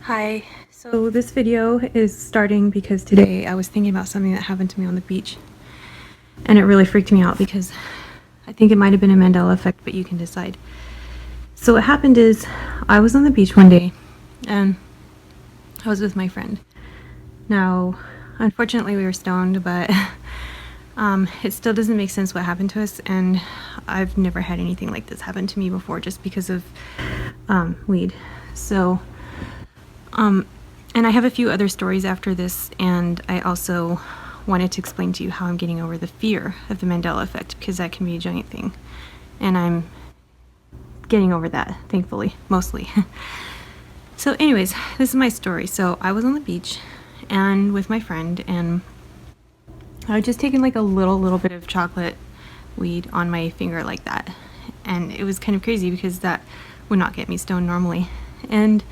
Hi, so this video is starting because today I was thinking about something that happened to me on the beach, and it really freaked me out because I think it might have been a Mandela effect, but you can decide. So what happened is I was on the beach one day and I was with my friend. Now, unfortunately we were stoned, but it still doesn't make sense what happened to us, and I've never had anything like this happen to me before just because of weed. So and I have a few other stories after this, and I also wanted to explain to you how I'm getting over the fear of the Mandela effect, because that can be a giant thing. And I'm getting over that, thankfully, mostly. So anyways, this is my story. So I was on the beach and with my friend, and I had just taken like a little bit of chocolate weed on my finger like that. And it was kind of crazy because that would not get me stoned normally. And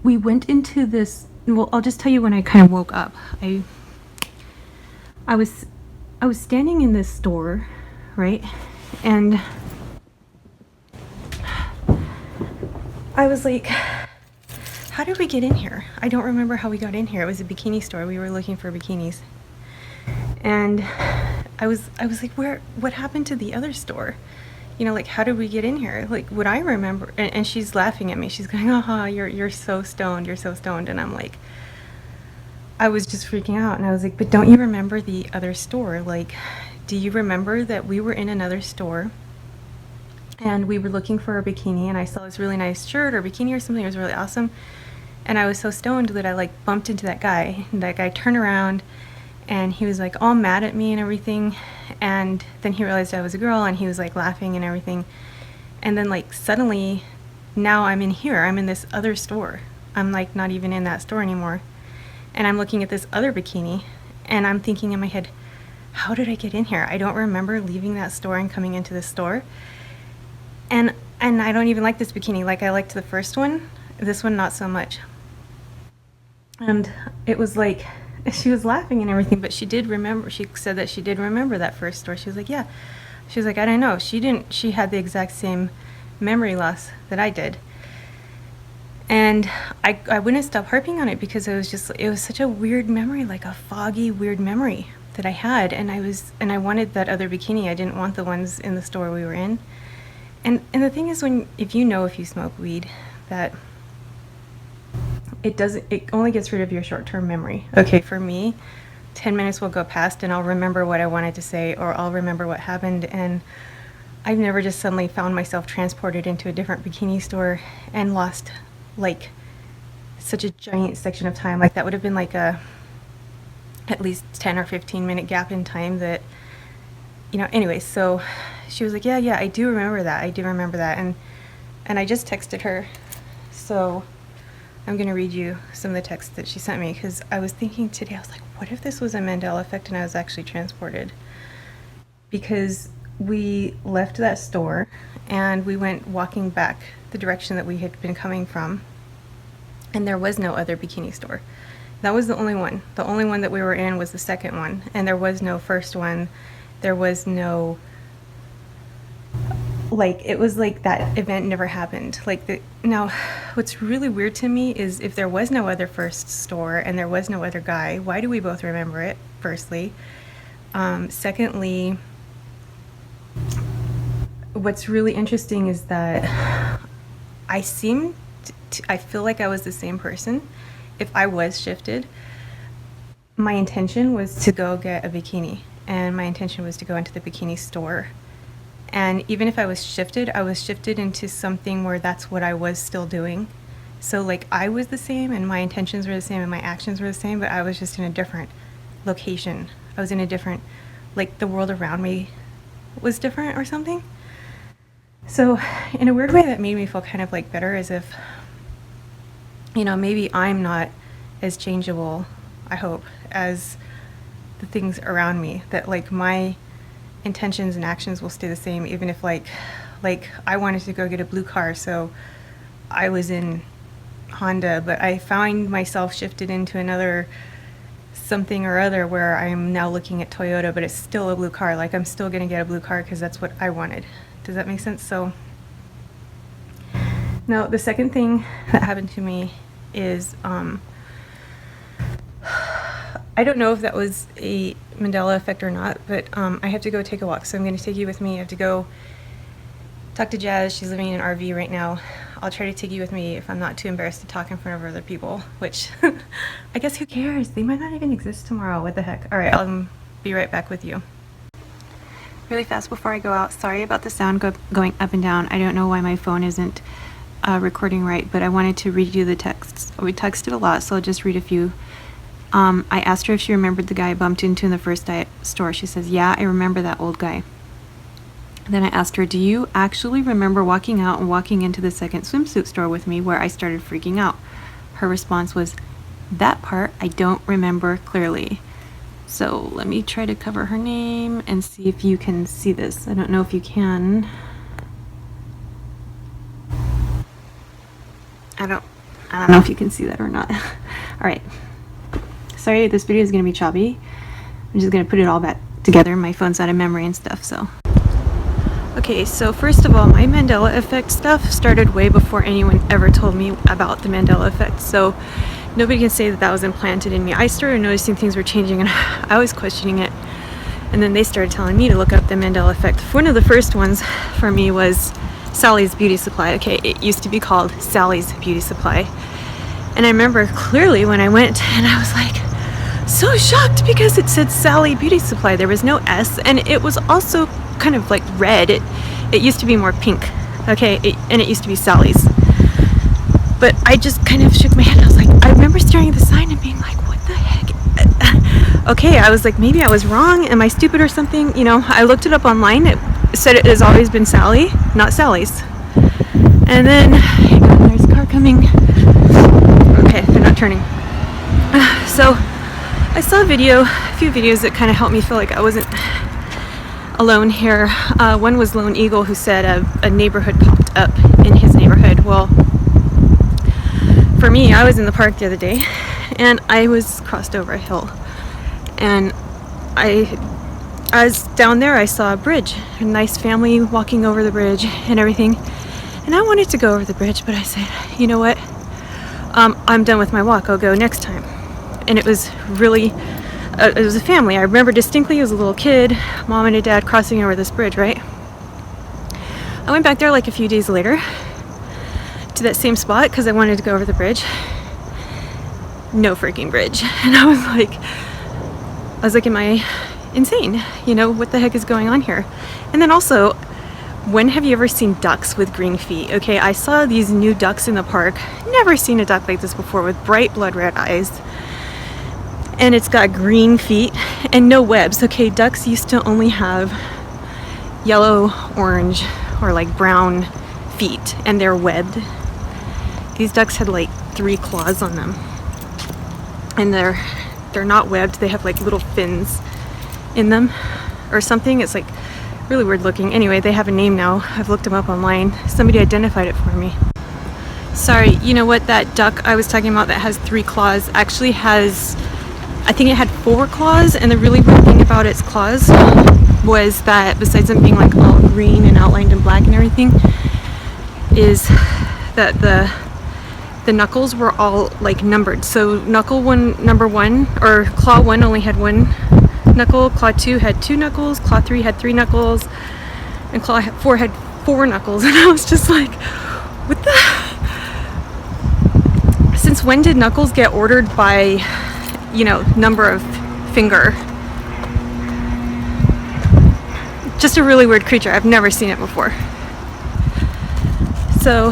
we went into this, well, I'll just tell you when I kind of woke up. I was standing in this store, right? And I was like, how did we get in here? I don't remember how we got in here. It was a bikini store. We were looking for bikinis. And I was like, what happened to the other store? You know, like, how did we get in here? Like, would I remember? And she's laughing at me. She's going, "Aha, you're so stoned. You're so stoned." And I'm like, I was just freaking out. And I was like, but don't you remember the other store? Like, do you remember that we were in another store and we were looking for a bikini, and I saw this really nice shirt or bikini or something. It was really awesome. And I was so stoned that I like bumped into that guy. And that guy turned around and he was like all mad at me and everything. And then he realized I was a girl, and he was like laughing and everything. And then like suddenly now I'm in here. I'm in this other store. I'm like not even in that store anymore. And I'm looking at this other bikini, and I'm thinking in my head, how did I get in here? I don't remember leaving that store and coming into this store. And I don't even like this bikini. Like, I liked the first one. This one not so much. And it was like, she was laughing and everything, but she did remember. She said that she did remember that first store. She was like, yeah. She was like, I don't know. She had the exact same memory loss that I did. And I wouldn't stop harping on it because it was such a weird memory, like a foggy, weird memory that I had. And I wanted that other bikini. I didn't want the ones in the store we were in. And the thing is, if you smoke weed, that it only gets rid of your short-term memory. Okay, for me, 10 minutes will go past and I'll remember what I wanted to say, or I'll remember what happened, and I've never just suddenly found myself transported into a different bikini store and lost like such a giant section of time. Like, that would have been like at least 10 or 15 minute gap in time that, anyway. So she was like, yeah, I do remember that. And I just texted her. So I'm going to read you some of the texts that she sent me, because I was thinking today, I was like, what if this was a Mandela effect and I was actually transported? Because we left that store and we went walking back the direction that we had been coming from, and there was no other bikini store. That was the only one. The only one that we were in was the second one, and there was no first one. There was no, like, it was like that event never happened. Now, what's really weird to me is, if there was no other first store and there was no other guy, why do we both remember it, firstly? Secondly, what's really interesting is that I feel like I was the same person. If I was shifted, my intention was to go get a bikini, and my intention was to go into the bikini store. And even if I was shifted into something where that's what I was still doing. So like, I was the same and my intentions were the same and my actions were the same, but I was just in a different location. I was in a different, like, the world around me was different or something. So in a weird way, that made me feel kind of like better, as if, maybe I'm not as changeable, I hope, as the things around me. That like, my intentions and actions will stay the same, even if like I wanted to go get a blue car, so I was in Honda, but I found myself shifted into another something or other where I'm now looking at Toyota, but it's still a blue car. Like, I'm still gonna get a blue car because that's what I wanted. Does that make sense? So No, the second thing that happened to me is I don't know if that was a Mandela effect or not, but I have to go take a walk, so I'm going to take you with me. I have to go talk to Jazz. She's living in an RV right now. I'll try to take you with me if I'm not too embarrassed to talk in front of other people, which I guess who cares? They might not even exist tomorrow. What the heck? All right, I'll be right back with you. Really fast before I go out, sorry about the sound going up and down. I don't know why my phone isn't recording right, but I wanted to read you the texts. We texted a lot, so I'll just read a few. I asked her if she remembered the guy I bumped into in the first store. She says, yeah, I remember that old guy. Then I asked her, do you actually remember walking out and walking into the second swimsuit store with me where I started freaking out? Her response was, that part I don't remember clearly. So let me try to cover her name and see if you can see this. I don't know if you can. I don't know if you can see that or not. All right. Sorry, this video is going to be choppy. I'm just going to put it all back together. My phone's out of memory and stuff, so. Okay, so first of all, my Mandela Effect stuff started way before anyone ever told me about the Mandela Effect, so nobody can say that that was implanted in me. I started noticing things were changing and I was questioning it, and then they started telling me to look up the Mandela Effect. One of the first ones for me was Sally's Beauty Supply. Okay, it used to be called Sally's Beauty Supply, and I remember clearly when I went and I was like so shocked because it said Sally Beauty Supply. There was no S, and it was also kind of like red. It used to be more pink, okay, and it used to be Sally's. But I just kind of shook my head. I was like, I remember staring at the sign and being like, what the heck? Okay, I was like, maybe I was wrong. Am I stupid or something? You know, I looked it up online. It said it has always been Sally, not Sally's. And then, hang on, there's a car coming. Okay, they're not turning. So I saw a few videos that kind of helped me feel like I wasn't alone here. One was Lone Eagle, who said a neighborhood popped up in his neighborhood. Well, for me, I was in the park the other day and I was crossed over a hill, and I was down there. I saw a bridge, a nice family walking over the bridge and everything, and I wanted to go over the bridge, but I said, you know what, I'm done with my walk, I'll go next time. And it was really it was a family. I remember distinctly, it was a little kid, mom and a dad crossing over this bridge, right? I went back there like a few days later to that same spot because I wanted to go over the bridge. No freaking bridge. And I was like, am I insane? You know, what the heck is going on here? And then also, when have you ever seen ducks with green feet? Okay, I saw these new ducks in the park. Never seen a duck like this before, with bright blood red eyes. And it's got green feet and no webs. Okay, ducks used to only have yellow, orange, or like brown feet, and they're webbed. These ducks had like 3 claws on them, and they're not webbed. They have like little fins in them or something. It's like really weird looking. Anyway, they have a name now. I've looked them up online. Somebody identified it for me. Sorry, you know what, that duck I was talking about that has 3 claws actually has, I think it had 4 claws, and the really weird thing about its claws was that besides them being like all green and outlined in black and everything, is that the knuckles were all like numbered. So number 1 or claw 1 only had 1 knuckle, claw 2 had 2 knuckles, claw 3 had 3 knuckles, and claw 4 had 4 knuckles. And I was just like, what the? Since when did knuckles get ordered by, you know, number of finger? Just a really weird creature. I've never seen it before. So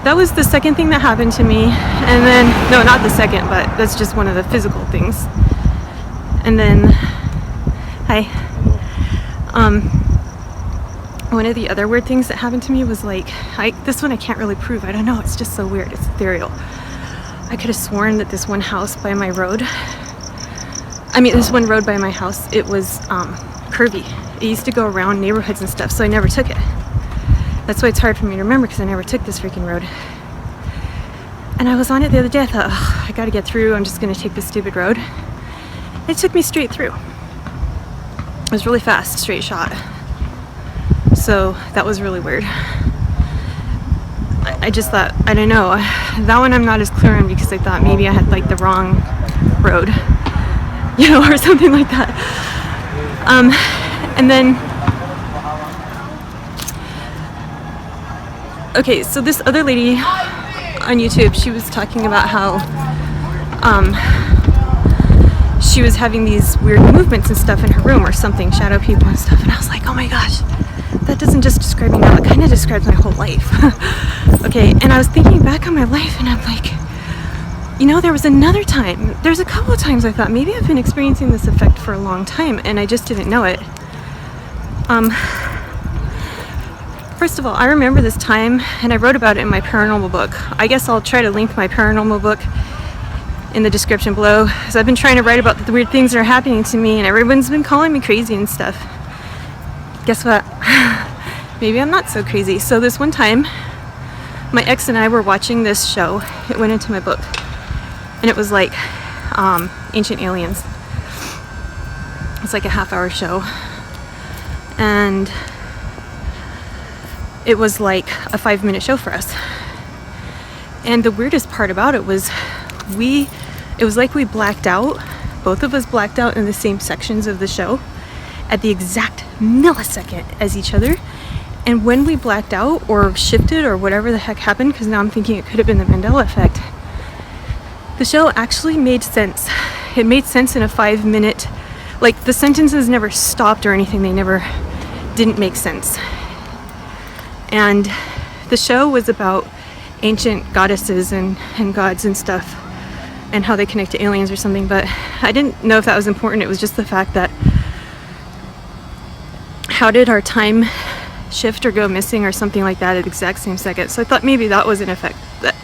that was the second thing that happened to me. And then, no, not the second, but that's just one of the physical things. And then, hi. One of the other weird things that happened to me was like, this one I can't really prove. I don't know. It's just so weird. It's ethereal. I could have sworn that this one house by my road, this one road by my house, it was curvy. It used to go around neighborhoods and stuff, so I never took it. That's why it's hard for me to remember, because I never took this freaking road. And I was on it the other day. I thought, oh, I gotta get through. I'm just gonna take this stupid road. It took me straight through. It was really fast, straight shot. So that was really weird. I just thought, I don't know, that one I'm not as clear on because I thought maybe I had like the wrong road, you know, or something like that. And then, okay, so this other lady on YouTube, she was talking about how she was having these weird movements and stuff in her room or something, shadow people and stuff, and I was like, oh my gosh, that doesn't just describe me now, it kind of describes my whole life. Okay, and I was thinking back on my life and I'm like, you know, there was another time, there's a couple of times I thought maybe I've been experiencing this effect for a long time and I just didn't know it. First of all, I remember this time, and I wrote about it in my paranormal book. I guess I'll try to link my paranormal book in the description below, because I've been trying to write about the weird things that are happening to me, and everyone's been calling me crazy and stuff. Guess what? Maybe I'm not so crazy. So this one time, my ex and I were watching this show. It went into my book, and it was like Ancient Aliens. It's like a half-hour show, and it was like a 5-minute show for us. And the weirdest part about it was it was like we blacked out, both of us blacked out in the same sections of the show at the exact millisecond as each other. And when we blacked out or shifted or whatever the heck happened, because now I'm thinking it could have been the Mandela effect, the show actually made sense. It made sense in a 5-minute, like the sentences never stopped or anything, they never didn't make sense. And the show was about ancient goddesses and gods and stuff, and how they connect to aliens or something, but I didn't know if that was important. It was just the fact that how did our time shift or go missing or something like that at the exact same second. So I thought maybe that was an effect that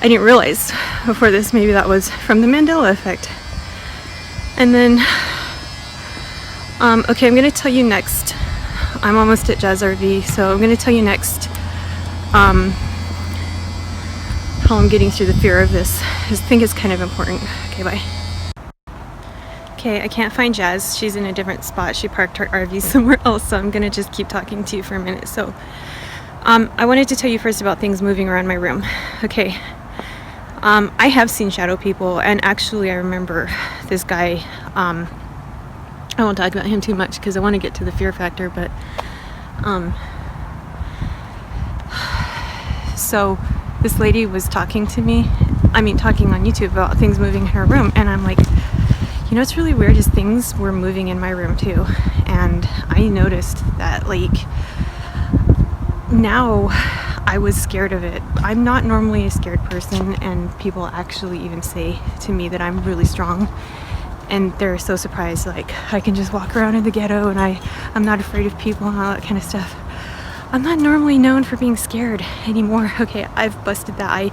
I didn't realize before this. Maybe that was from the Mandela effect. And then, okay, I'm going to tell you next. I'm almost at Jazz RV, so I'm going to tell you next how I'm getting through the fear of this. I think it's kind of important. Okay, bye. Okay, I can't find Jazz. She's in a different spot. She parked her RV somewhere else, so I'm gonna just keep talking to you for a minute. So, I wanted to tell you first about things moving around my room. Okay, I have seen shadow people, and actually I remember this guy, I won't talk about him too much because I want to get to the fear factor, but, so this lady was talking to me, talking on YouTube about things moving in her room, and I'm like, you know what's really weird is things were moving in my room too, and I noticed that, like, now I was scared of it. I'm not normally a scared person, and people actually even say to me that I'm really strong, and they're so surprised, like, I can just walk around in the ghetto and I'm not afraid of people and all that kind of stuff. I'm not normally known for being scared anymore. Okay, I've busted that.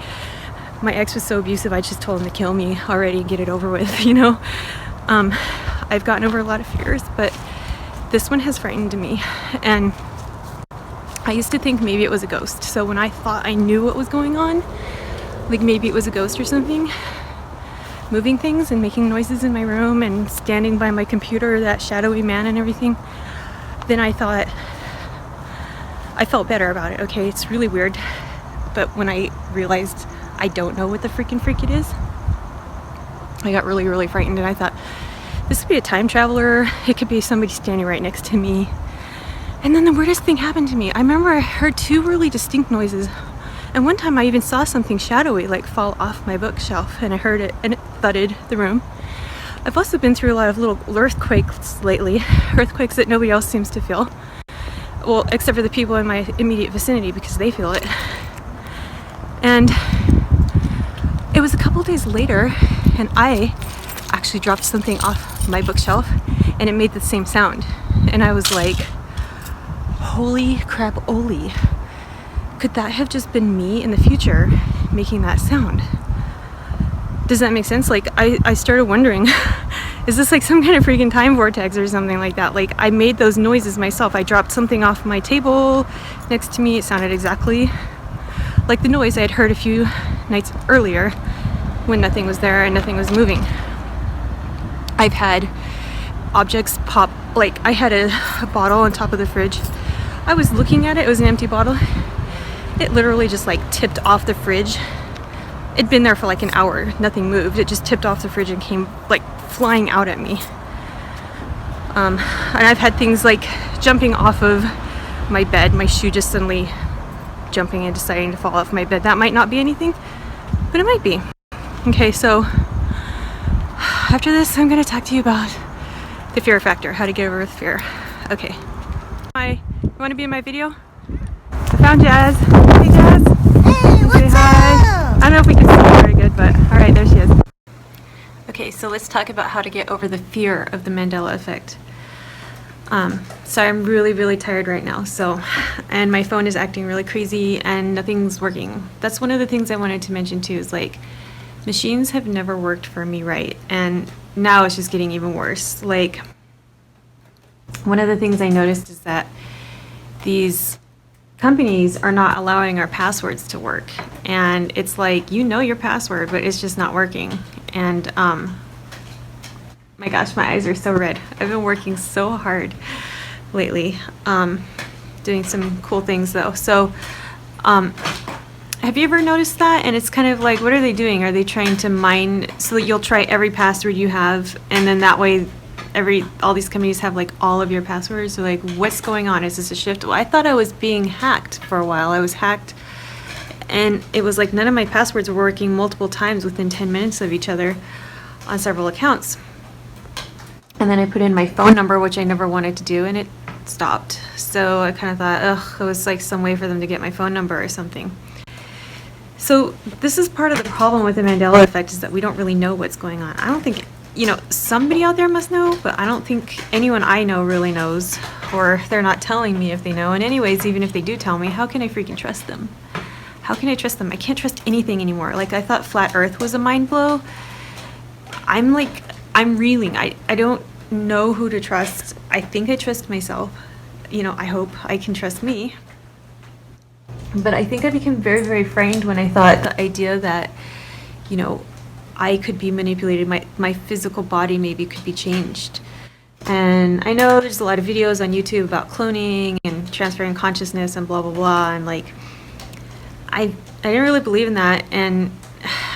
My ex was so abusive, I just told him to kill me already and get it over with, you know? I've gotten over a lot of fears, but this one has frightened me. And I used to think maybe it was a ghost. So when I thought I knew what was going on, like maybe it was a ghost or something, moving things and making noises in my room and standing by my computer, that shadowy man and everything, then I felt better about it. Okay, it's really weird, but when I realized I don't know what the freaking freak it is, I got really, really frightened, and I thought, this could be a time traveler, it could be somebody standing right next to me. And then the weirdest thing happened to me. I remember I heard 2 really distinct noises, and one time I even saw something shadowy like fall off my bookshelf, and I heard it, and it thudded the room. I've also been through a lot of little earthquakes lately, earthquakes that nobody else seems to feel. Well, except for the people in my immediate vicinity, because they feel it. And it was a couple days later, and I actually dropped something off my bookshelf, and it made the same sound. And I was like, holy crap, Oli. Could that have just been me in the future making that sound? Does that make sense? Like, I started wondering, is this like some kind of freaking time vortex or something like that? Like, I made those noises myself. I dropped something off my table next to me. It sounded exactly like the noise I had heard a few nights earlier when nothing was there and nothing was moving. I've had objects pop, like I had a bottle on top of the fridge. I was looking at it, it was an empty bottle, It literally just like tipped off the fridge. It'd been there for like an hour, nothing moved. It just tipped off the fridge and came like flying out at me. And I've had things like jumping off of my bed, my shoe just suddenly jumping and deciding to fall off my bed. That might not be anything, but it might be. Okay, so after this, I'm gonna talk to you about the fear factor, how to get over with fear. Okay. You wanna be in my video? I found Jazz. Hey Jazz. Hey, what's Hi. up? I don't know if we can see her very good, but all right, there she is. Okay, so let's talk about how to get over the fear of the Mandela effect. So I'm really, really tired right now. And my phone is acting really crazy and nothing's working. That's one of the things I wanted to mention too, is like, machines have never worked for me right. And now it's just getting even worse. Like, one of the things I noticed is that these companies are not allowing our passwords to work. And it's like, you know your password, but it's just not working. And, my gosh, my eyes are so red. I've been working so hard lately, doing some cool things though. So, have you ever noticed that? And it's kind of like, what are they doing? Are they trying to mine so that you'll try every password you have, and then that way all these companies have like all of your passwords? So like, what's going on? Is this a shift? Well, I thought I was being hacked for a while. I was hacked, and it was like none of my passwords were working multiple times within 10 minutes of each other on several accounts. And then I put in my phone number, which I never wanted to do, and it stopped. So I kind of thought, ugh, it was like some way for them to get my phone number or something. So this is part of the problem with the Mandela effect, is that we don't really know what's going on. I don't think, somebody out there must know, but I don't think anyone I know really knows, or they're not telling me if they know. And anyways, even if they do tell me, how can I freaking trust them? How can I trust them? I can't trust anything anymore. Like, I thought flat earth was a mind blow. I'm reeling. I don't know who to trust. I think I trust myself. I hope I can trust me. But I think I became very, very frightened when I thought the idea that, I could be manipulated, my physical body maybe could be changed. And I know there's a lot of videos on YouTube about cloning and transferring consciousness and blah, blah, blah. And like, I didn't really believe in that. And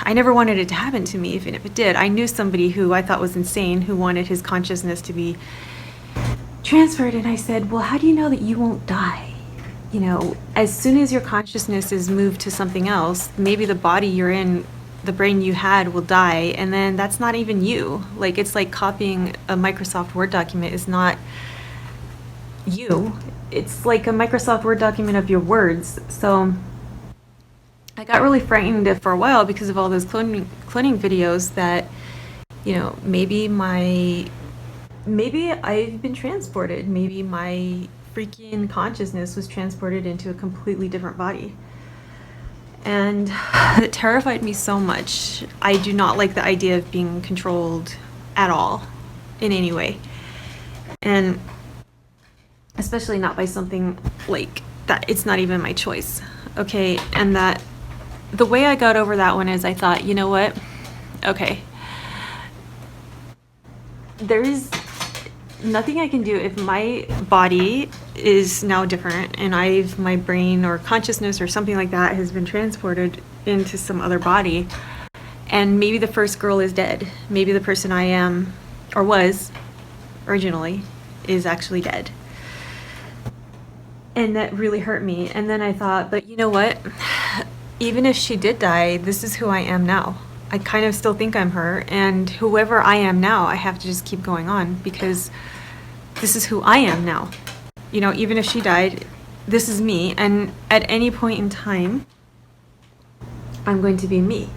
I never wanted it to happen to me, even if it did. I knew somebody who I thought was insane, who wanted his consciousness to be transferred, and I said, well, how do you know that you won't die? As soon as your consciousness is moved to something else, maybe the body you're in, the brain you had, will die, and then that's not even you. Like, it's like copying a Microsoft Word document is not you. It's like a Microsoft Word document of your words. So I got really frightened for a while because of all those cloning videos that, maybe I've been transported. Maybe my freaking consciousness was transported into a completely different body. And it terrified me so much. I do not like the idea of being controlled at all, in any way. And especially not by something like that. It's not even my choice. Okay, and that the way I got over that one is I thought, you know what? Okay. There is nothing I can do if my body is now different and my brain or consciousness or something like that has been transported into some other body, and maybe the first girl is dead. Maybe the person I am or was originally is actually dead. And that really hurt me. And then I thought, but you know what? Even if she did die, this is who I am now. I kind of still think I'm her, and whoever I am now, I have to just keep going on, because this is who I am now. Even if she died, this is me, and at any point in time, I'm going to be me.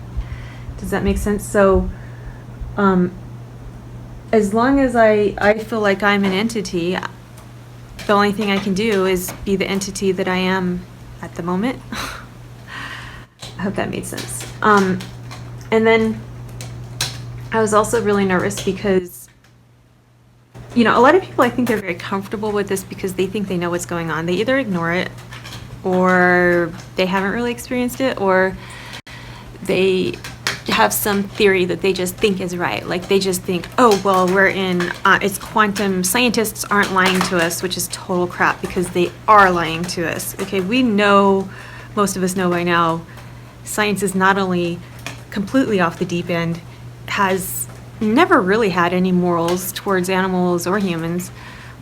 Does that make sense? So, as long as I feel like I'm an entity, the only thing I can do is be the entity that I am at the moment. I hope that made sense. And then I was also really nervous because, a lot of people, I think they're very comfortable with this because they think they know what's going on. They either ignore it, or they haven't really experienced it, or they have some theory that they just think is right. Like, they just think, oh, well, it's quantum. Scientists aren't lying to us, which is total crap, because they are lying to us. Okay, we know most of us know by now, science is not only completely off the deep end, has never really had any morals towards animals or humans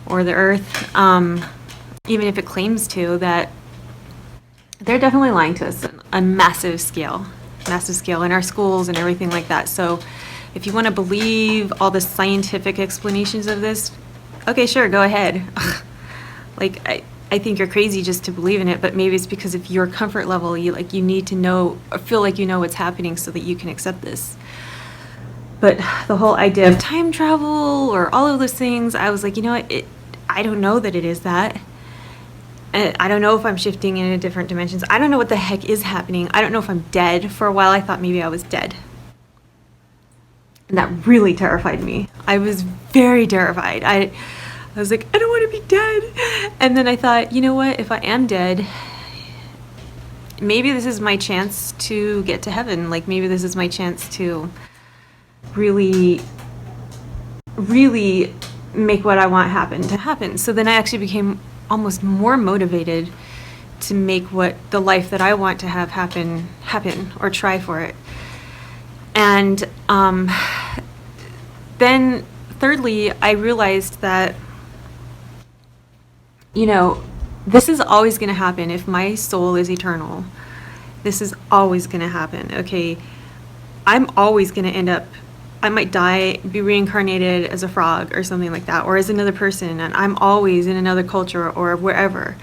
or the earth, even if it claims to, that they're definitely lying to us on a massive scale in our schools and everything like that. So if you want to believe all the scientific explanations of this, okay, sure, go ahead. Like, I think you're crazy just to believe in it, but maybe it's because of your comfort level. You need to know or feel like you know what's happening so that you can accept this. But the whole idea of time travel or all of those things, I was like, you know what, I don't know that it is that. I don't know if I'm shifting into different dimensions. I don't know what the heck is happening. I don't know if I'm dead. For a while, I thought maybe I was dead. And that really terrified me. I was very terrified. I was like, I don't want to be dead. And then I thought, you know what? If I am dead, maybe this is my chance to get to heaven. Like, maybe this is my chance to really, really make what I want happen to happen. So then I actually became almost more motivated to make what the life that I want to have happen, or try for it. And then thirdly, I realized that, you know, this is always going to happen. If my soul is eternal, this is always going to happen. Okay, I'm always going to end up, I might die, be reincarnated as a frog or something like that, or as another person, and I'm always in another culture or wherever.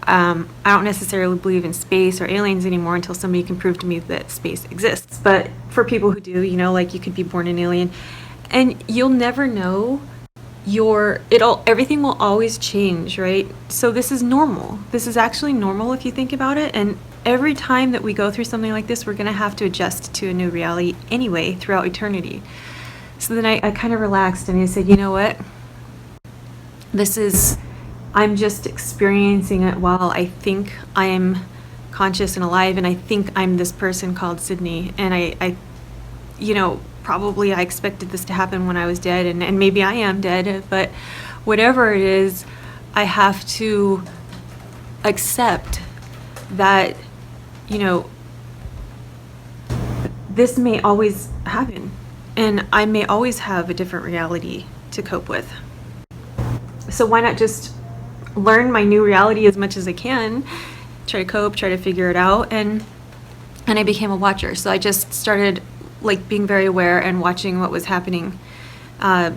I don't necessarily believe in space or aliens anymore until somebody can prove to me that space exists. But for people who do, you know, like, you could be born an alien, and you'll never know. Everything will always change, right? So this is normal. This is actually normal if you think about it. And every time that we go through something like this, we're going to have to adjust to a new reality anyway throughout eternity. So then I kind of relaxed and I said, you know what? I'm just experiencing it while I think I'm conscious and alive, and I think I'm this person called Sydney. And I you know, probably I expected this to happen when I was dead, and maybe I am dead, but whatever it is, I have to accept that, you know, this may always happen, and I may always have a different reality to cope with. So why not just learn my new reality as much as I can, try to cope, try to figure it out, and I became a watcher. So I just started, like, being very aware and watching what was happening,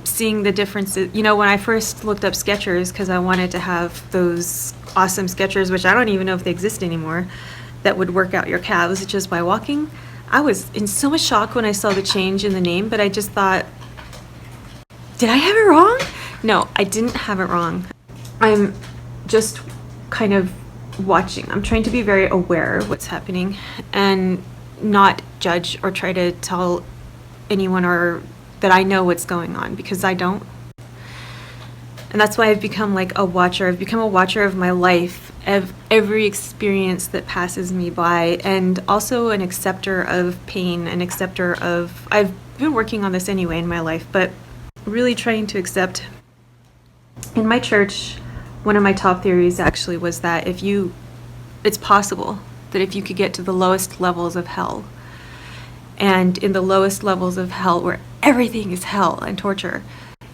seeing the differences. You know, when I first looked up Skechers, because I wanted to have those awesome Skechers, which I don't even know if they exist anymore, that would work out your calves just by walking, I was in so much shock when I saw the change in the name, but I just thought, did I have it wrong? No, I didn't have it wrong. I'm just kind of watching. I'm trying to be very aware of what's happening and not judge or try to tell anyone or that I know what's going on, because I don't. And that's why I've become like a watcher. I've become a watcher of my life, of every experience that passes me by, and also an acceptor of pain, an acceptor of, I've been working on this anyway in my life, but really trying to accept. In my church, one of my top theories actually was that it's possible that if you could get to the lowest levels of hell, and in the lowest levels of hell where everything is hell and torture,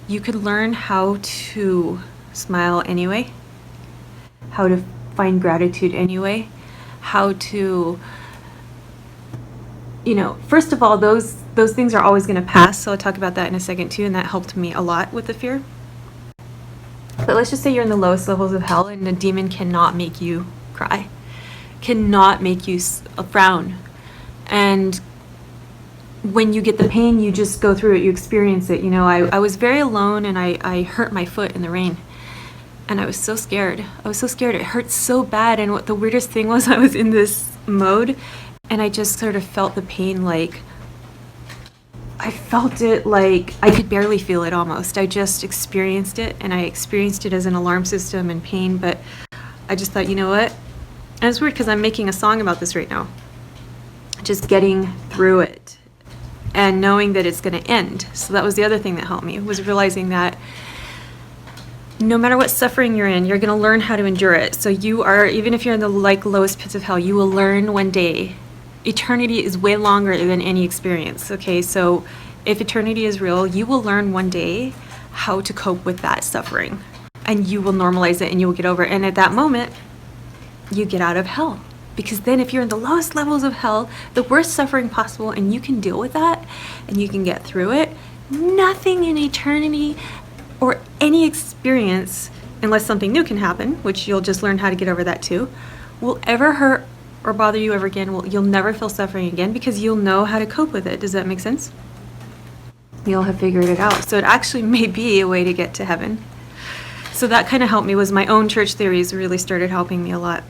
you could learn how to smile anyway, how to find gratitude anyway, how to, you know, first of all, those things are always going to pass, so I'll talk about that in a second too, and that helped me a lot with the fear. But let's just say you're in the lowest levels of hell and a demon cannot make you cry, cannot make you frown, and when you get the pain, you just go through it, you experience it. You know, I was very alone, and I hurt my foot in the rain, and I was so scared. I was so scared. It hurt so bad, and what the weirdest thing was, I was in this mode, and I just sort of felt the pain, like, I felt it like I could barely feel it almost. I just experienced it, and I experienced it as an alarm system and pain, but I just thought, you know what? And it's weird because I'm making a song about this right now. Just getting through it and knowing that it's going to end. So that was the other thing that helped me, was realizing that no matter what suffering you're in, you're going to learn how to endure it. So you are, even if you're in the like lowest pits of hell, you will learn one day. Eternity is way longer than any experience. Okay, so if eternity is real, you will learn one day how to cope with that suffering, and you will normalize it and you will get over it. And at that moment, you get out of hell. Because then if you're in the lowest levels of hell, the worst suffering possible, and you can deal with that and you can get through it, nothing in eternity or any experience, unless something new can happen, which you'll just learn how to get over that too, will ever hurt or bother you ever again. You'll never feel suffering again because you'll know how to cope with it. Does that make sense? You'll have figured it out. So it actually may be a way to get to heaven. So that kind of helped me. Was my own church theories really started helping me a lot.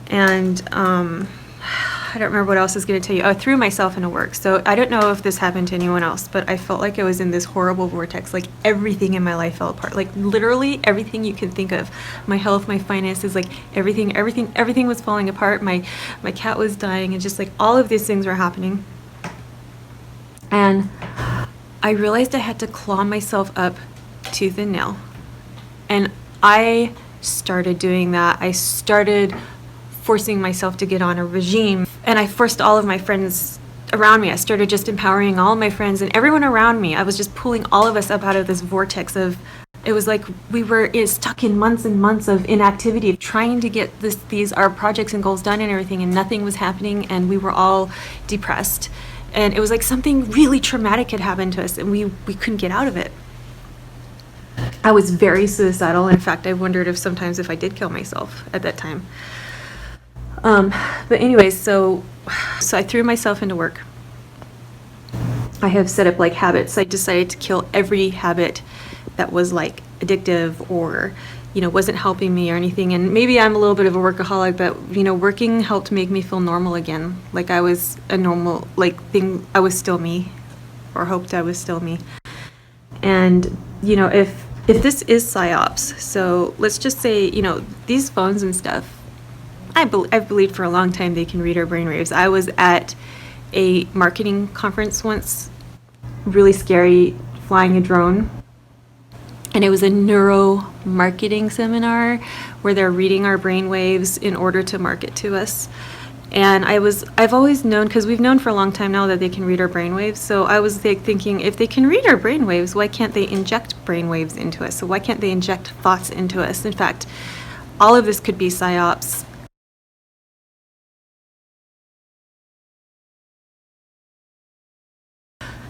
And I don't remember what else I was going to tell you. I threw myself into work. So I don't know if this happened to anyone else, but I felt like I was in this horrible vortex. Like everything in my life fell apart. Like literally everything you can think of. My health, my finances, like everything was falling apart. My cat was dying, and just like all of these things were happening. And I realized I had to claw myself up tooth and nail. And I started doing that. I started forcing myself to get on a regime, and I forced all of my friends around me. I started just empowering all of my friends and everyone around me. I was just pulling all of us up out of this vortex of, it was like we were stuck in months and months of inactivity, of trying to get our projects and goals done and everything, and nothing was happening, and we were all depressed. And it was like something really traumatic had happened to us, and we couldn't get out of it. I was very suicidal. In fact, I wondered if sometimes if I did kill myself at that time. But anyways, so I threw myself into work. I have set up like habits. I decided to kill every habit that was like addictive or, wasn't helping me or anything. And maybe I'm a little bit of a workaholic, but, working helped make me feel normal again. Like I was a normal, thing. I was still me, or hoped I was still me. And, if this is psyops, so let's just say, these phones and stuff, I've believed for a long time they can read our brainwaves. I was at a marketing conference once, really scary, flying a drone. And it was a neuro-marketing seminar where they're reading our brainwaves in order to market to us. And I've always known, because we've known for a long time now that they can read our brainwaves. So I was thinking, if they can read our brainwaves, why can't they inject brainwaves into us? So why can't they inject thoughts into us? In fact, all of this could be psyops.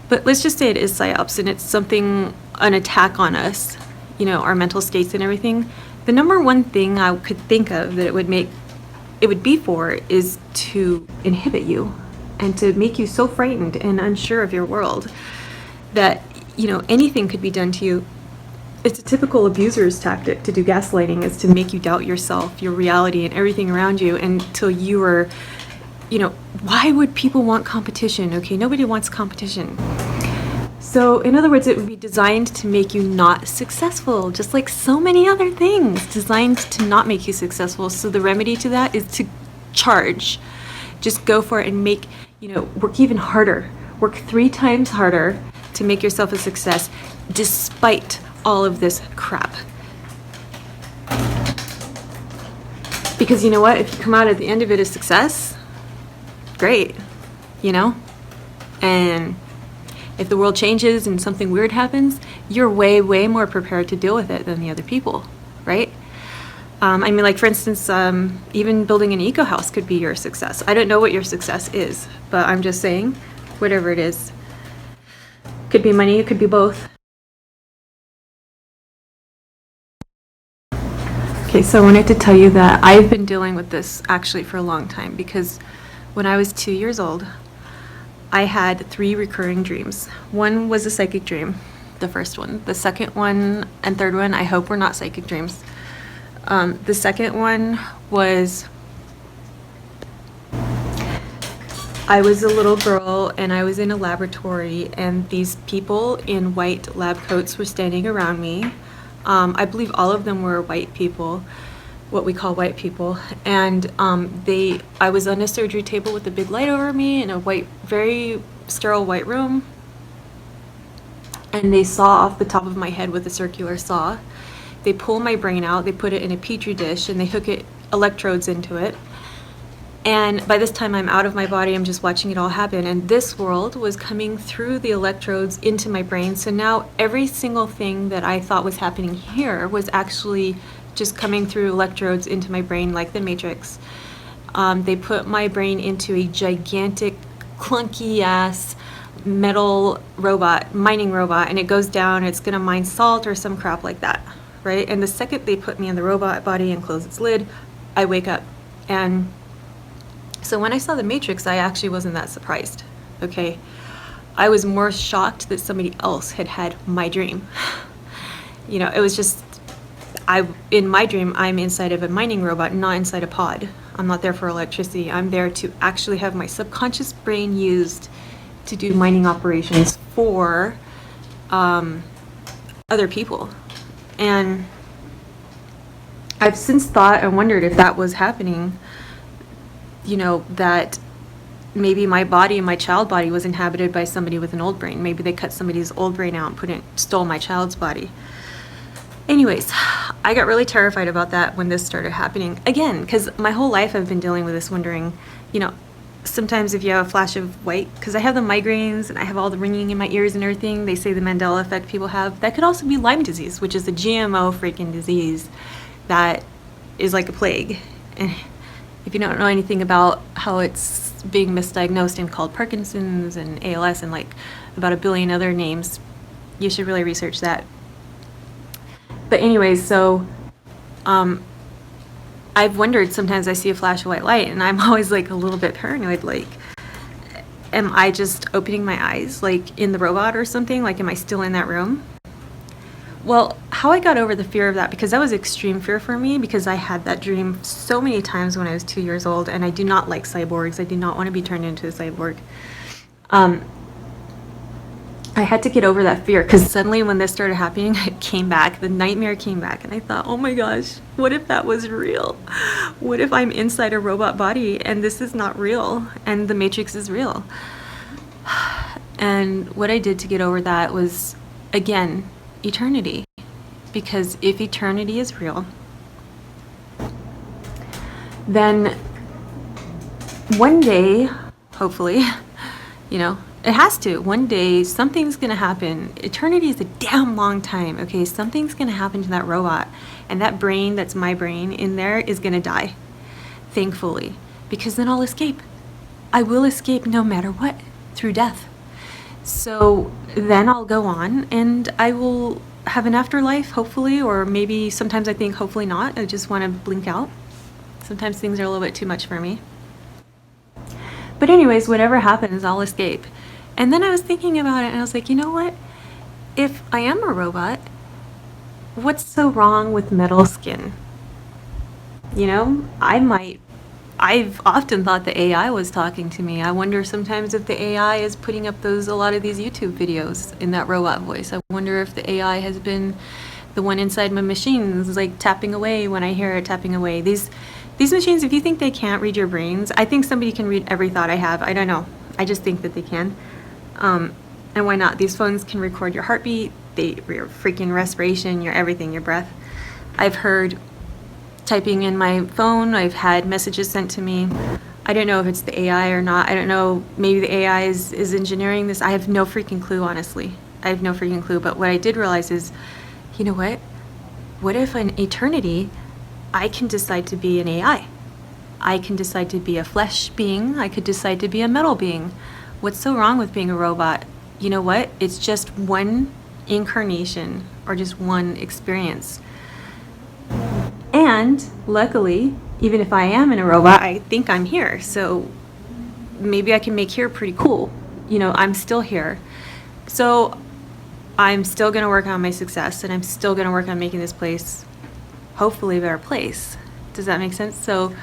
But let's just say it is psyops, and it's something, an attack on us, our mental states and everything. The number one thing I could think of that it would be for is to inhibit you and to make you so frightened and unsure of your world that, anything could be done to you. It's a typical abuser's tactic to do gaslighting, is to make you doubt yourself, your reality, and everything around you until you are, why would people want competition? Okay, nobody wants competition. So in other words, it would be designed to make you not successful, just like so many other things designed to not make you successful. So the remedy to that is to charge. Just go for it and make, work even harder. Work 3 times harder to make yourself a success despite all of this crap. Because you know what? If you come out at the end of it as success, great, and if the world changes and something weird happens, you're way, way more prepared to deal with it than the other people, right? For instance, even building an eco house could be your success. I don't know what your success is, but I'm just saying, whatever it is. Could be money, it could be both. Okay, so I wanted to tell you that I've been dealing with this actually for a long time, because when I was 2 years old, I had 3 recurring dreams. One was a psychic dream, the first one. The second one and third one, I hope were not psychic dreams. The second one was, I was a little girl and I was in a laboratory, and these people in white lab coats were standing around me. I believe all of them were white people, what we call white people, and I was on a surgery table with a big light over me in a white, very sterile white room, and they saw off the top of my head with a circular saw. they pull my brain out, they put it in a petri dish, and they hook electrodes into it. And by this time I'm out of my body, I'm just watching it all happen. And this world was coming through the electrodes into my brain. So now every single thing that I thought was happening here was actually just coming through electrodes into my brain, like the Matrix. They put my brain into a gigantic, clunky ass metal robot, mining robot, and it goes down, it's gonna mine salt or some crap like that, right? And the second they put me in the robot body and close its lid, I wake up. And so when I saw the Matrix, I actually wasn't that surprised, okay? I was more shocked that somebody else had had my dream. You know, it was just, in my dream, I'm inside of a mining robot, not inside a pod. I'm not there for electricity. I'm there to actually have my subconscious brain used to do mining operations for other people. And I've since thought and wondered if that was happening, you know, that maybe my body and my child body was inhabited by somebody with an old brain. Maybe they cut somebody's old brain out and stole my child's body. Anyways, I got really terrified about that when this started happening. Again, because my whole life I've been dealing with this, wondering, you know, sometimes if you have a flash of white, because I have the migraines and I have all the ringing in my ears and everything, they say the Mandela Effect people have, that could also be Lyme disease, which is a GMO freaking disease that is like a plague. And if you don't know anything about how it's being misdiagnosed and called Parkinson's and ALS and like about a billion other names, you should really research that. But anyways, so I've wondered, sometimes I see a flash of white light and I'm always like a little bit paranoid, like, am I just opening my eyes like in the robot or something? Like, am I still in that room? Well, how I got over the fear of that, because that was extreme fear for me, because I had that dream so many times when I was 2 years old, and I do not like cyborgs. I do not want to be turned into a cyborg. I had to get over that fear, because suddenly when this started happening, it came back. The nightmare came back, and I thought, oh my gosh, what if that was real? What if I'm inside a robot body and this is not real and the Matrix is real? And what I did to get over that was, again, eternity. Because if eternity is real, then one day, hopefully, you know, it has to. One day, something's going to happen. Eternity is a damn long time, okay? Something's going to happen to that robot. And that brain that's my brain in there is going to die, thankfully. Because then I'll escape. I will escape no matter what, through death. So then I'll go on and I will have an afterlife, hopefully, or maybe sometimes I think hopefully not. I just want to blink out. Sometimes things are a little bit too much for me. But anyways, whatever happens, I'll escape. And then I was thinking about it and I was like, you know what? If I am a robot, what's so wrong with metal skin? You know, I've often thought the AI was talking to me. I wonder sometimes if the AI is putting up a lot of these YouTube videos in that robot voice. I wonder if the AI has been the one inside my machines, like tapping away when I hear it tapping away. These machines, if you think they can't read your brains, I think somebody can read every thought I have. I don't know. I just think that they can. And why not? These phones can record your heartbeat, your freaking respiration, your everything, your breath. I've heard typing in my phone. I've had messages sent to me. I don't know if it's the AI or not. I don't know. Maybe the AI is engineering this. I have no freaking clue, honestly. I have no freaking clue. But what I did realize is, you know what? What if in eternity, I can decide to be an AI? I can decide to be a flesh being. I could decide to be a metal being. What's so wrong with being a robot? You know what? It's just one incarnation or just one experience. And luckily, even if I am in a robot, I think I'm here. So maybe I can make here pretty cool. You know, I'm still here. So I'm still going to work on my success, and I'm still going to work on making this place hopefully a better place. Does that make sense? So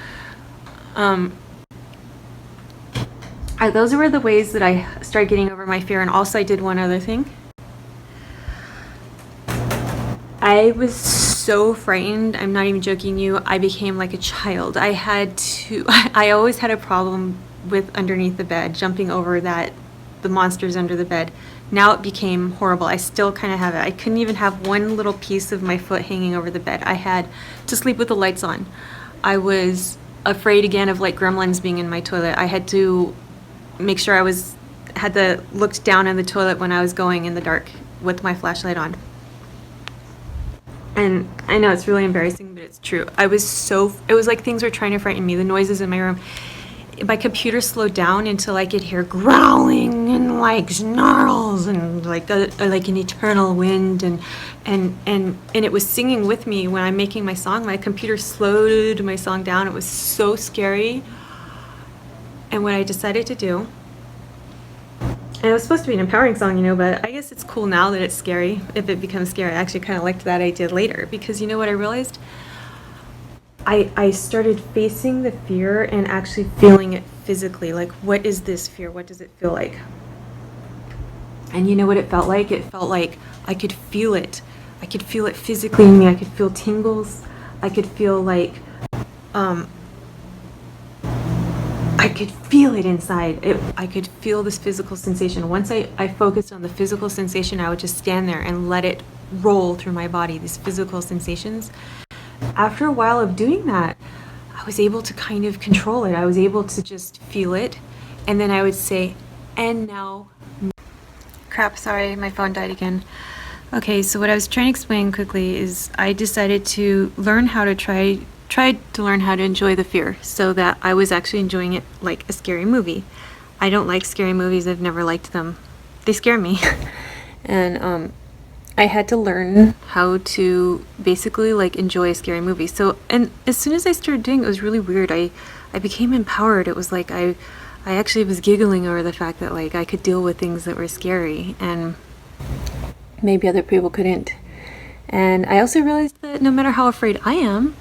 those were the ways that I started getting over my fear. And also I did one other thing. I was so frightened. I'm not even joking you. I became like a child. I always had a problem with underneath the bed, jumping over that the monsters under the bed. Now it became horrible. I still kind of have it. I couldn't even have one little piece of my foot hanging over the bed. I had to sleep with the lights on. I was afraid again of like gremlins being in my toilet. I had to make sure had to look down in the toilet when I was going in the dark with my flashlight on. And I know it's really embarrassing, but it's true. it was like things were trying to frighten me. The noises in my room. My computer slowed down until I could hear growling and like snarls and like an eternal wind, and it was singing with me when I'm making my song. My computer slowed my song down. It was so scary. And what I decided to do, and it was supposed to be an empowering song, but I guess it's cool now that it's scary. If it becomes scary, I actually kind of liked that idea later, because you know what I realized? I started facing the fear and actually feeling it physically. Like, what is this fear? What does it feel like? And you know what it felt like? It felt like I could feel it. I could feel it physically in me. I could feel tingles. I could feel like, I could feel it inside. I could feel this physical sensation. Once I focused on the physical sensation, I would just stand there and let it roll through my body, these physical sensations. After a while of doing that, I was able to kind of control it. I was able to just feel it. And then I would say, and now... Crap, sorry, my phone died again. Okay, so what I was trying to explain quickly is I decided to learn how to tried to learn how to enjoy the fear, so that I was actually enjoying it like a scary movie. I don't like scary movies. I've never liked them. They scare me. And I had to learn how to basically like enjoy a scary movie. So, and as soon as I started doing it, it was really weird. I became empowered. It was like I actually was giggling over the fact that like I could deal with things that were scary and maybe other people couldn't. And I also realized that no matter how afraid I am,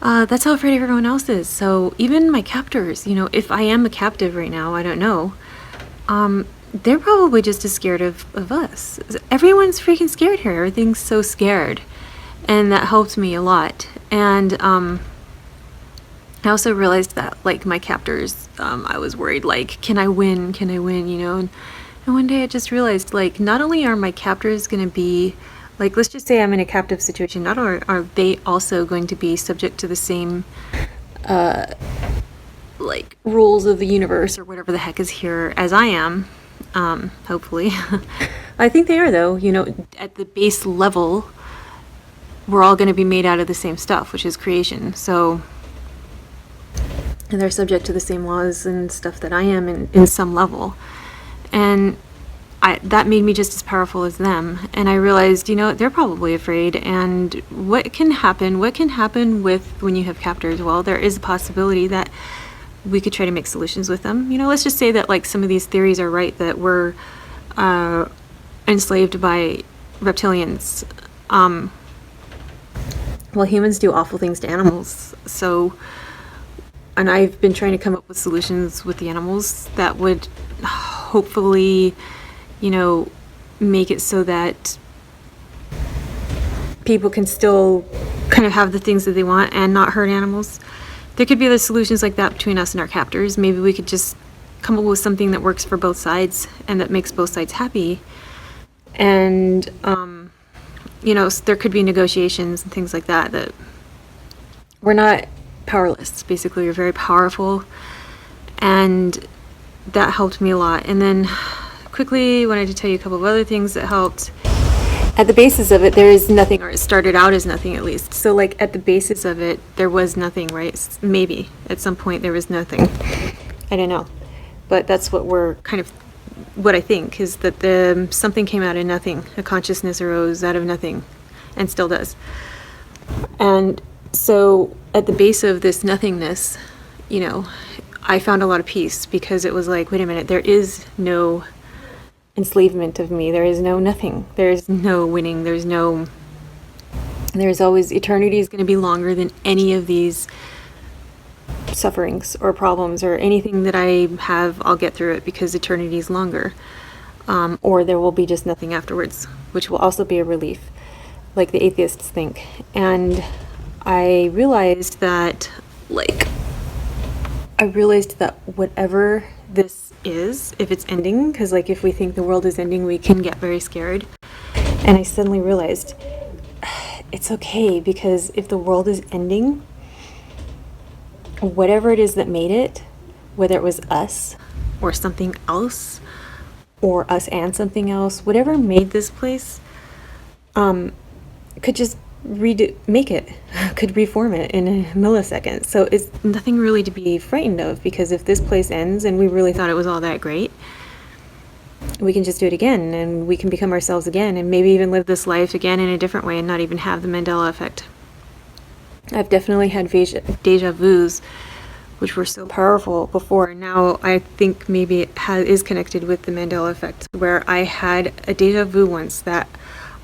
that's how afraid everyone else is. So even my captors, if I am a captive right now, I don't know, they're probably just as scared of us. Everyone's freaking scared here. Everything's so scared. And that helped me a lot. And I also realized that, like, my captors, I was worried, like, can I win? And one day I just realized, like, not only are my captors going to be, like, let's just say I'm in a captive situation, not only are they also going to be subject to the same, like, rules of the universe or whatever the heck is here as I am. Hopefully. I think they are, though. At the base level, we're all going to be made out of the same stuff, which is creation. So, and they're subject to the same laws and stuff that I am in some level. And that made me just as powerful as them. And I realized, they're probably afraid. And what can happen with when you have captors? Well, there is a possibility that we could try to make solutions with them. Let's just say that like some of these theories are right, that we're enslaved by reptilians. Well, humans do awful things to animals. So, and I've been trying to come up with solutions with the animals that would hopefully, make it so that people can still kind of have the things that they want and not hurt animals. There could be other solutions like that between us and our captors. Maybe we could just come up with something that works for both sides and that makes both sides happy. And, there could be negotiations and things like that, that we're not powerless. Basically, we're very powerful. And that helped me a lot. And then quickly wanted to tell you a couple of other things that helped. At the basis of it, there is nothing, or it started out as nothing at least. So like at the basis of it, there was nothing, right? Maybe at some point there was nothing. I don't know. But that's what I think, is that something came out of nothing. A consciousness arose out of nothing and still does. And so at the base of this nothingness, I found a lot of peace, because it was like, wait a minute, there is no enslavement of me. There is no nothing. There's no winning. There's always, eternity is going to be longer than any of these sufferings or problems or anything that I have. I'll get through it because eternity is longer. Or there will be just nothing afterwards, which will also be a relief, like the atheists think. And I realized that, like, I realized that whatever this is, if it's ending, because like if we think the world is ending, we can get very scared. And I suddenly realized it's okay, because if the world is ending, whatever it is that made it, whether it was us or something else, or us and something else, whatever made this place, could just make it, could reform it in a millisecond. So it's nothing really to be frightened of, because if this place ends and we really thought it was all that great, we can just do it again, and we can become ourselves again, and maybe even live this life again in a different way and not even have the Mandela effect. I've definitely had deja vus, which were so powerful before. Now I think maybe it is connected with the Mandela effect, where I had a deja vu once that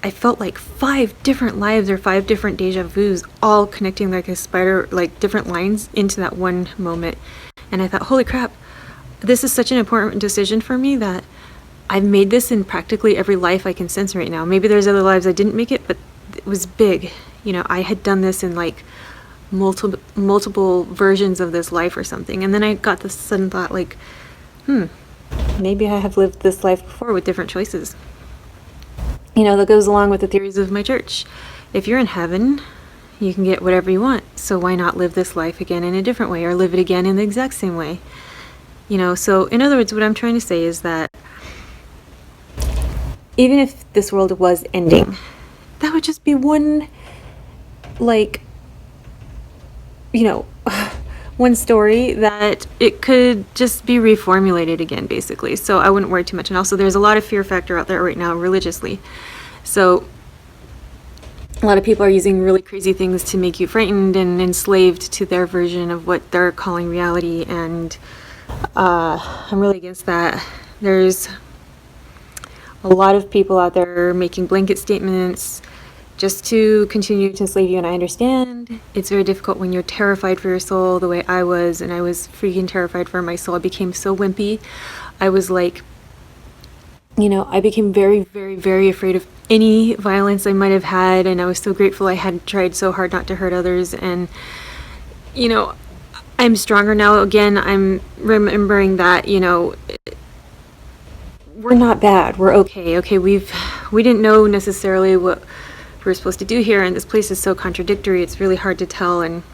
I felt like 5 different lives or 5 different deja vus all connecting like a spider, like different lines into that one moment. And I thought, holy crap, this is such an important decision for me that I've made this in practically every life I can sense right now. Maybe there's other lives I didn't make it, but it was big. You know, I had done this in like multiple versions of this life or something. And then I got this sudden thought like, maybe I have lived this life before with different choices. You know, that goes along with the theories of my church. If you're in heaven, you can get whatever you want. So why not live this life again in a different way, or live it again in the exact same way? You know, so in other words, what I'm trying to say is that even if this world was ending, that would just be one, like, you know, one story that it could just be reformulated again, basically. So I wouldn't worry too much. And also there's a lot of fear factor out there right now religiously. So a lot of people are using really crazy things to make you frightened and enslaved to their version of what they're calling reality. And I'm really against that. There's a lot of people out there making blanket statements just to continue to enslave you, and I understand it's very difficult when you're terrified for your soul the way I was, and I was freaking terrified for my soul. I became so wimpy. I was like, you know, I became very, very, very afraid of any violence I might have had, and I was so grateful I had tried so hard not to hurt others. And, you know, I'm stronger now. Again, I'm remembering that, you know, we're not bad. We're okay. Okay, we didn't know necessarily what we're supposed to do here, and this place is so contradictory, it's really hard to tell, and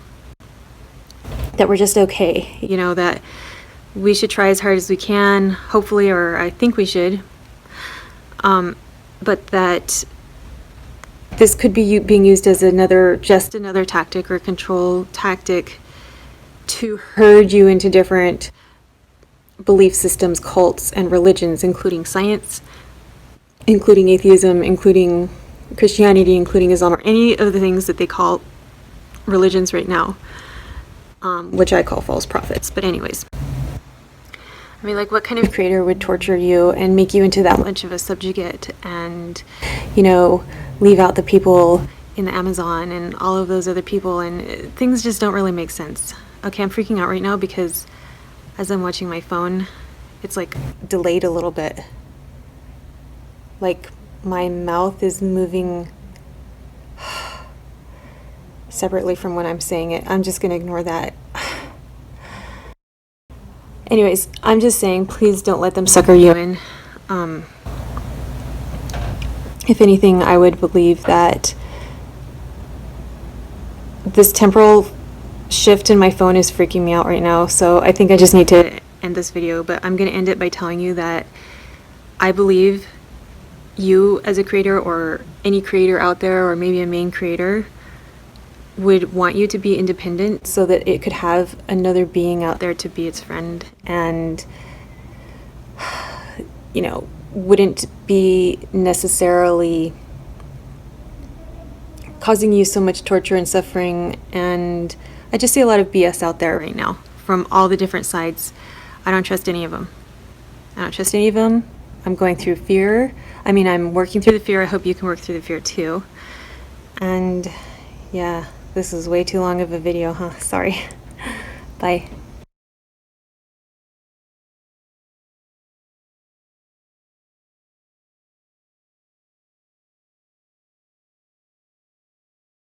that we're just okay, you know, that we should try as hard as we can, hopefully, or I think we should, but that this could be being used as just another tactic or control tactic to herd you into different belief systems, cults, and religions, including science, including atheism, including Christianity, including Islam, or any of the things that they call religions right now, which I call false prophets. But anyways, I mean, like, what kind of creator would torture you and make you into that much of a subjugate, and, you know, leave out the people in the Amazon and all of those other people, and things just don't really make sense. Okay, I'm freaking out right now because as I'm watching my phone, it's like delayed a little bit. Like, my mouth is moving separately from when I'm saying it. I'm just going to ignore that. Anyways, I'm just saying, please don't let them sucker you in. If anything, I would believe that this temporal shift in my phone is freaking me out right now, so I think I just need to end this video. But I'm going to end it by telling you that I believe you as a creator, or any creator out there, or maybe a main creator, would want you to be independent so that it could have another being out there to be its friend, and, you know, wouldn't be necessarily causing you so much torture and suffering. And I just see a lot of BS out there right now from all the different sides. I don't trust any of them. I don't trust any of them. I'm going through fear. I mean, I'm working through the fear. I hope you can work through the fear too. And yeah, this is way too long of a video, huh? Sorry. Bye.